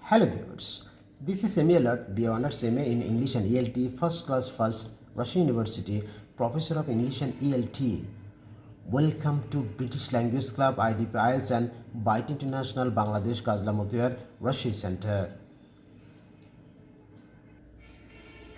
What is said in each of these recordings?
Hello viewers, this is Untitled BA Honors MA in English and ELT, First Class First, Russian University, Professor of English and ELT. Welcome to British Language Club, IDP IELTS and BAETTA International Bangladesh Kazlamotiyar Russia Center.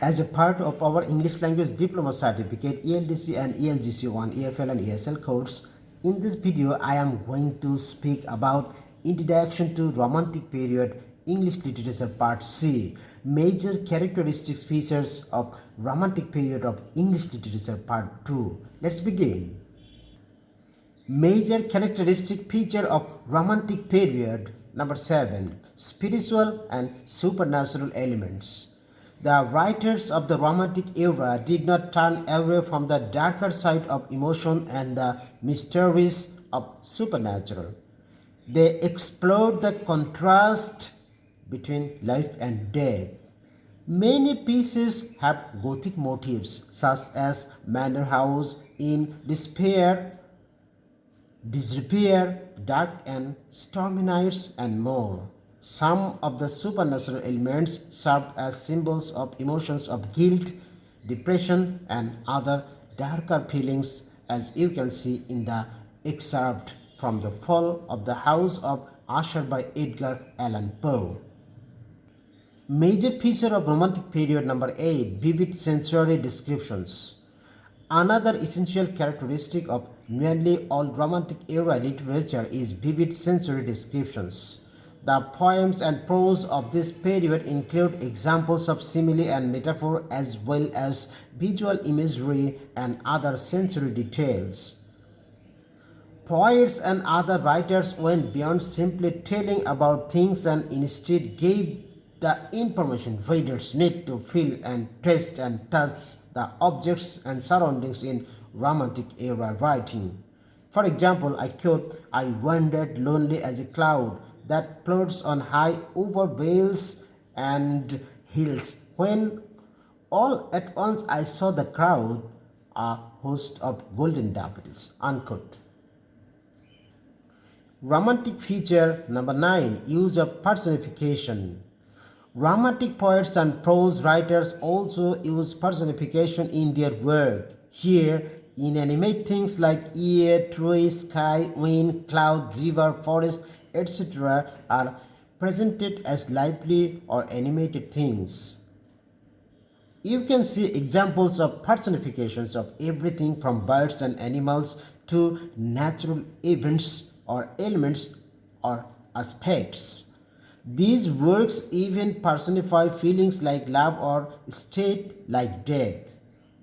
As a part of our English Language Diploma Certificate, ELDC and ELGC1, EFL and ESL course, in this video I am going to speak about Introduction to Romantic Period English Literature Part C, Major Characteristics Features of Romantic Period of English Literature Part 2. Let's begin. Major characteristic feature of Romantic Period number 7, Spiritual and Supernatural Elements. The writers of the Romantic era did not turn away from the darker side of emotion and the mysteries of supernatural. They explored the contrast between life and death. Many pieces have Gothic motifs such as Manor House in Despair, Disrepair, Dark and Stormy Nights, and more. Some of the supernatural elements serve as symbols of emotions of guilt, depression, and other darker feelings, as you can see in the excerpt from The Fall of the House of Usher by Edgar Allan Poe. Major feature of Romantic Period number 8, Vivid sensory descriptions. Another essential characteristic of nearly all Romantic era literature is vivid sensory descriptions. The poems and prose of this period include examples of simile and metaphor as well as visual imagery and other sensory details. Poets and other writers went beyond simply telling about things and instead gave the information readers need to feel and taste and touch the objects and surroundings in Romantic era writing. For example, I wandered lonely as a cloud that floats on high over vales and hills, when all at once I saw the crowd, a host of golden daffodils. Unquote. Romantic feature number 9, use of personification. Romantic poets and prose writers also use personification in their work. Here, inanimate things like air, tree, sky, wind, cloud, river, forest, etc. are presented as lively or animated things. You can see examples of personifications of everything from birds and animals to natural events or elements or aspects. These works even personify feelings like love or state like death.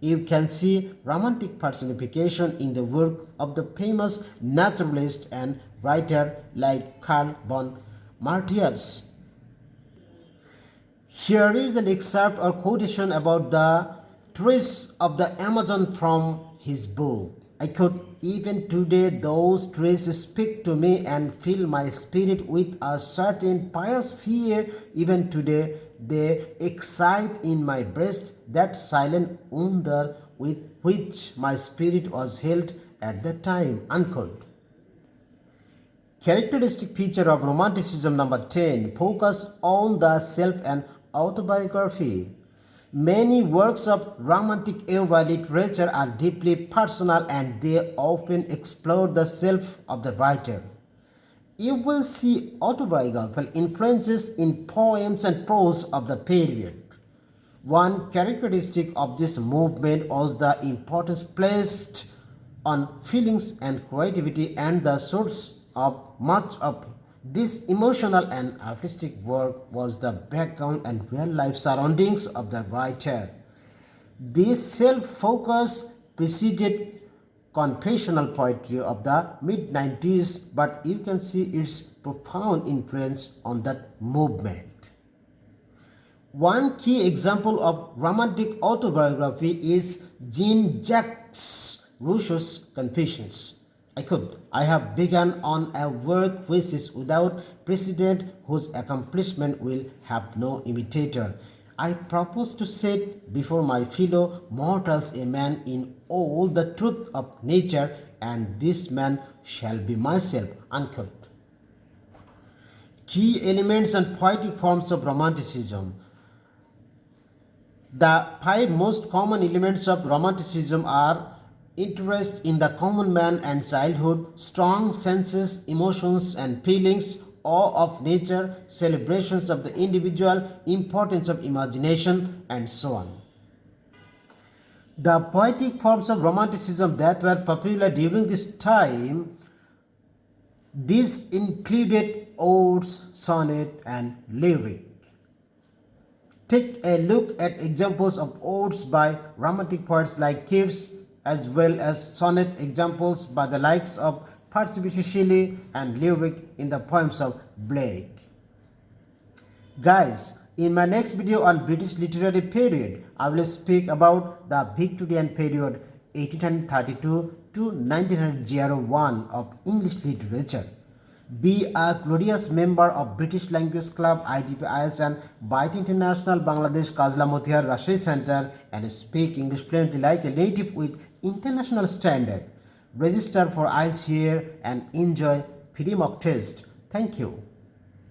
You can see romantic personification in the work of the famous naturalist and writer like Karl von Martius. Here is an excerpt or quotation about the trees of the Amazon from his book. I quote, "Even today those trees speak to me and fill my spirit with a certain pious fear. Even today they excite in my breast that silent wonder with which my spirit was held at that time." Unquote. Characteristic feature of Romanticism number 10, focus on the self and autobiography. Many works of Romantic era literature are deeply personal and they often explore the self of the writer. You will see autobiographical influences in poems and prose of the period. One characteristic of this movement was the importance placed on feelings and creativity, and the source of much of this emotional and artistic work was the background and real-life surroundings of the writer. This self-focus preceded confessional poetry of the mid-90s, but you can see its profound influence on that movement. One key example of romantic autobiography is Jean-Jacques Rousseau's Confessions. I have begun on a work which is without precedent, whose accomplishment will have no imitator. I propose to set before my fellow mortals a man in all the truth of nature, and this man shall be myself. Unquote. Key elements and poetic forms of Romanticism. The five most common elements of Romanticism are interest in the common man and childhood, strong senses, emotions and feelings, awe of nature, celebrations of the individual, importance of imagination, and so on. The poetic forms of Romanticism that were popular during this time, these included odes, sonnet, and lyric. Take a look at examples of odes by Romantic poets like Keats, as well as sonnet examples by the likes of Personification and lyric in the poems of Blake. Guys, in my next video on British literary period, I will speak about the Victorian period 1832 to 1901 of English literature. Be a glorious member of British Language Club, IDP IELTS and BAETTA International Bangladesh Kajla Motiar Rashid Center and speak English fluently like a native with international standard. Register for IELTS here and enjoy free mock test. Thank you.